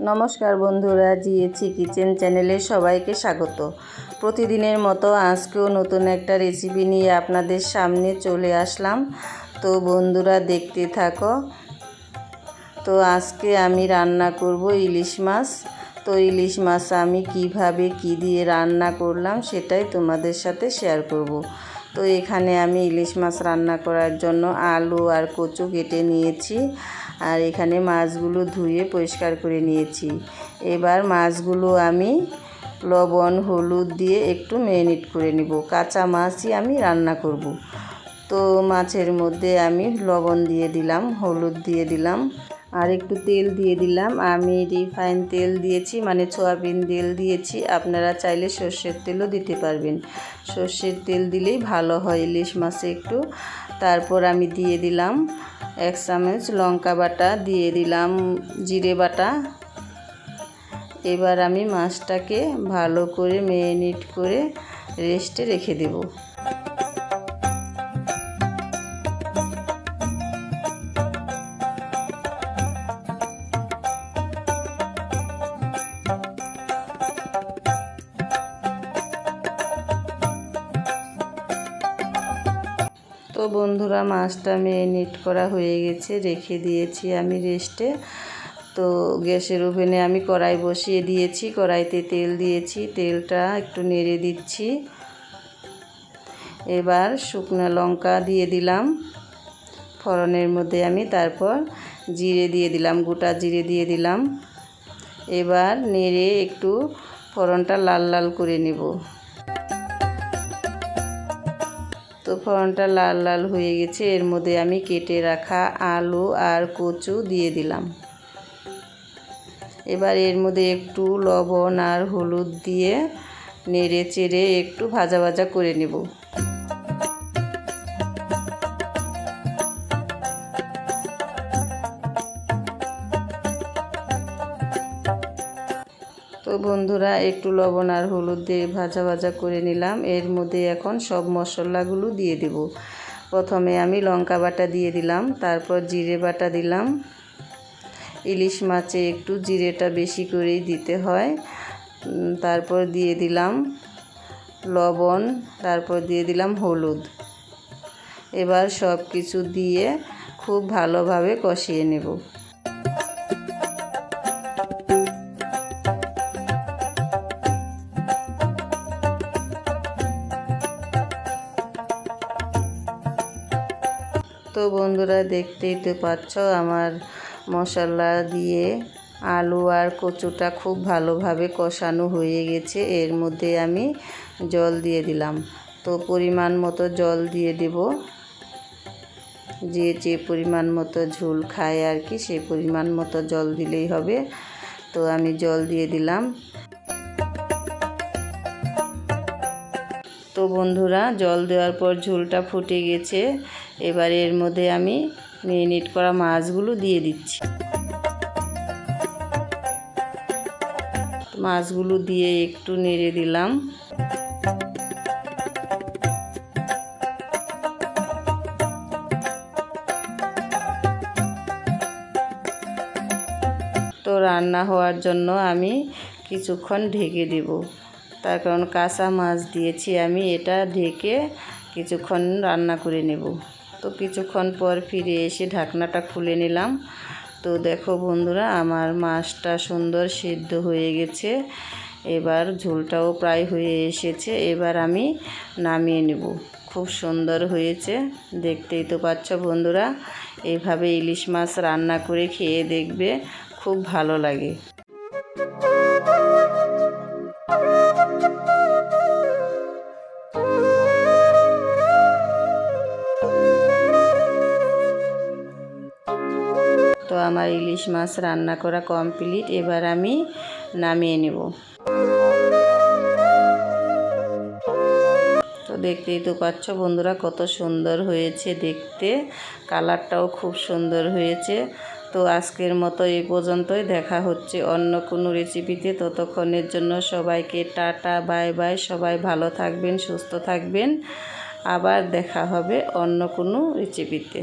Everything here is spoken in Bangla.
নমস্কার বন্ধুরা, জিএচি কিচেন চ্যানেলে সবাইকে স্বাগত। প্রতিদিনের মতো আজকেও নতুন একটা রেসিপি নিয়ে আপনাদের সামনে চলে আসলাম। তো বন্ধুরা দেখতে থাকো। তো আজকে আমি রান্না করব ইলিশ মাছ। তো ইলিশ মাছ আমি কিভাবে কি দিয়ে রান্না করলাম সেটাই তোমাদের সাথে শেয়ার করব। তো এখানে আমি ইলিশ মাছ রান্না করার জন্য আলু আর কচু কেটে নিয়েছি, আর এখানে মাছগুলো ধুয়ে পরিষ্কার করে নিয়েছি। এবার মাছগুলো আমি লবণ হলুদ দিয়ে একটু ম্যারিনেট করে নিব। কাঁচা মাছই আমি রান্না করব। তো মাছের মধ্যে আমি লবণ দিয়ে দিলাম, হলুদ দিয়ে দিলাম, আর একটু তেল দিয়ে দিলাম। আমি রিফাইন তেল দিয়েছি, মানে সয়াবিন তেল দিয়েছি। আপনারা চাইলে সর্ষের তেলও দিতে পারবেন। সর্ষের তেল দিলেই ভালো হয় ইলিশ মাছে একটু। তারপর আমি দিয়ে দিলাম 1 চামচ লঙ্কা বাটা, দিয়ে দিলাম জিরে বাটা। এবার আমি মাছটাকে ভালো করে ম্যারিনেট করে রেস্টে রেখে দেব। তো বন্ধুরা মাছটা ম্যারিনেট করা হয়ে গেছে, রেখে দিয়েছি আমি রেস্টে। তো গ্যাসের ওভেনে আমি কড়াই বসিয়ে দিয়েছি, কড়াইতে তেল দিয়েছি, তেলটা একটু নেড়ে দিচ্ছি। এবার শুকনো লঙ্কা দিয়ে দিলাম ফোড়নের মধ্যে আমি, তারপর জিরে দিয়ে দিলাম, গোটা জিরে দিয়ে দিলাম। এবার নেড়ে একটু ফোড়নটা লাল লাল করে নেব। তো ফোড়নটা লাল লাল হয়ে গেছে, এর মধ্যে আমি কেটে রাখা আলু আর কচু দিয়ে দিলাম। এবার এর মধ্যে একটু লবণ আর হলুদ দিয়ে নেড়ে চেড়ে একটু ভাজা ভাজা করে নেব। তো বন্ধুরা একটু লবণ আর হলুদ দিয়ে ভাজা ভাজা করে নিলাম। এর মধ্যে এখন সব মশলাগুলো দিয়ে দেব। প্রথমে আমি লঙ্কা বাটা দিয়ে দিলাম, তারপর জিরে বাটা দিলাম। ইলিশ মাছে একটু জিরেটা বেশি করেই দিতে হয়। তারপর দিয়ে দিলাম লবণ, তারপর দিয়ে দিলাম হলুদ। এবার সব কিছু দিয়ে খুব ভালোভাবে কষিয়ে নেব। তো বন্ধুরা দেখতেই তো পাচ্ছ আমার মশলা দিয়ে আলু আর কচুটা খুব ভালোভাবে কষানো হয়ে গেছে। এর মধ্যে আমি জল দিয়ে দিলাম। তো পরিমাণ মতো জল দিয়ে দেব, যে পরিমাণ মতো ঝোল খায় আর কি, সেই পরিমাণ মতো জল দিলেই হবে। তো আমি জল দিয়ে দিলাম। তো বন্ধুরা জল দেওয়ার পর ঝোলটা ফুটে গেছে। এবার এর মধ্যে আমি ম্যারিনেট করা মাছগুলো দিয়ে দিচ্ছি। মাছগুলো দিয়ে একটু নেড়ে দিলাম। তো রান্না হওয়ার জন্য আমি কিছুক্ষণ ঢেকে দেব, তার কারণ কাঁচা মাছ দিয়েছি আমি, এটা ঢেকে কিছুক্ষণ রান্না করে নেব। তো কিছুক্ষণ পর ফিরে এসে ঢাকনাটা খুলে নিলাম। তো দেখো বন্ধুরা আমার মাছটা সুন্দর সিদ্ধ হয়ে গেছে। এবার ঝোলটাও প্রায় হয়ে এসেছে। এবার আমি নামিয়ে নেব। খুব সুন্দর হয়েছে, দেখতেই তো পাচ্ছ বন্ধুরা। এইভাবে ইলিশ মাছ রান্না করে খেয়ে দেখবে, খুব ভালো লাগে। তো আমার ইলিশ মাছ রান্না করা কমপ্লিট। এবার আমি নামিয়ে নেব। তো দেখতেই তো পাচ্ছ বন্ধুরা কত সুন্দর হয়েছে দেখতে, কালারটাও খুব সুন্দর হয়েছে। তো আজকের মতো এই পর্যন্তই, দেখা হচ্ছে অন্য কোনো রেসিপিতে। ততক্ষণের জন্য সবাইকে টাটা বাই বাই। সবাই ভালো থাকবেন, সুস্থ থাকবেন। আবার দেখা হবে অন্য কোনো রেসিপিতে।